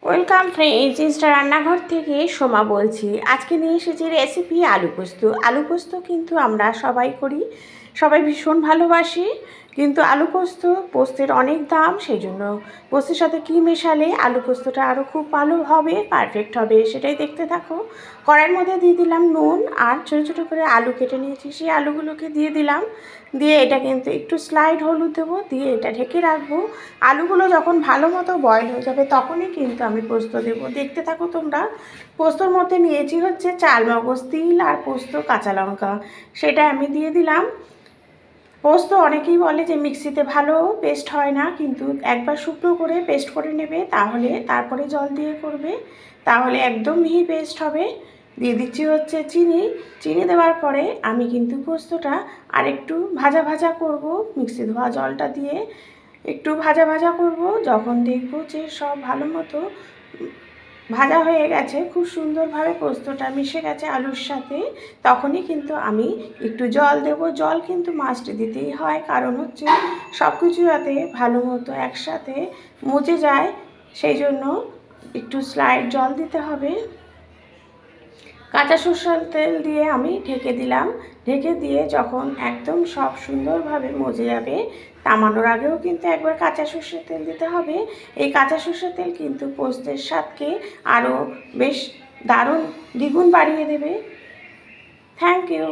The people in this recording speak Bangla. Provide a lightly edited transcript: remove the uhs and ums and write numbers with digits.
ওয়েলকাম ফ্রেন্ডস, ইনস্টা রান্নাঘর থেকে সোমা বলছি। আজকে নিয়ে এসেছি রেসিপি আলু পোস্ত। আলু পোস্ত কিন্তু আমরা সবাই করি, সবাই ভীষণ ভালোবাসি। কিন্তু আলু পোস্তের অনেক দাম, সেই জন্য পোস্তের সাথে কী মেশালে আলু পোস্তটা আরও খুব ভালো হবে, পারফেক্ট হবে, সেটাই দেখতে থাকো। কড়াইয়ের মধ্যে দিয়ে দিলাম নুন, আর ছোটো ছোটো করে আলু কেটে নিয়েছি, সেই আলুগুলোকে দিয়ে দিলাম। দিয়ে এটা কিন্তু একটু স্লাইড হলুদ দেবো, দিয়ে এটা ঢেকে রাখবো। আলুগুলো যখন ভালো মতো বয়েল হয়ে যাবে তখনই কিন্তু আমি পোস্ত দেবো, দেখতে থাকো তোমরা। পোস্তর মধ্যে নিয়েছি হচ্ছে চাল মগজ, তিল আর পোস্ত, কাঁচা লঙ্কা, সেটা আমি দিয়ে দিলাম। পোস্ত অনেকেই বলে যে মিক্সিতে ভালো পেস্ট হয় না, কিন্তু একবার শুকনো করে পেস্ট করে নেবে, তারপরে জল দিয়ে করবে, তাহলে একদম মিহি পেস্ট হবে। দিয়ে দিচ্ছি হচ্ছে চিনি। চিনি দেওয়ার পরে আমি কিন্তু পোস্তটা আরেকটু ভাজা ভাজা করব, মিক্সি ধোয়া জলটা দিয়ে একটু ভাজা ভাজা করব। যখন দেখব যে সব ভালো মতো ভাজা হয়ে গেছে, খুব সুন্দরভাবে পোস্তটা মিশে গেছে আলুর সাথে, তখনই কিন্তু আমি একটু জল দেব। জল কিন্তু মাস্ট দিতেই হয়, কারণ হচ্ছে সব কিছু যাতে ভালো মতো একসাথে মজে যায়, সেই জন্য একটু স্লাইড জল দিতে হবে। কাঁচা সরষের তেল দিয়ে আমি ঢেকে দিলাম। ঢেকে দিয়ে যখন একদম সব সুন্দরভাবে মজে যাবে, নামানোর আগেও কিন্তু একবার কাঁচা সরষের তেল দিতে হবে। এই কাঁচা সরষের তেল কিন্তু পোস্তের স্বাদকে আরও বেশ দারুণ দ্বিগুণ বাড়িয়ে দেবে। Thank you.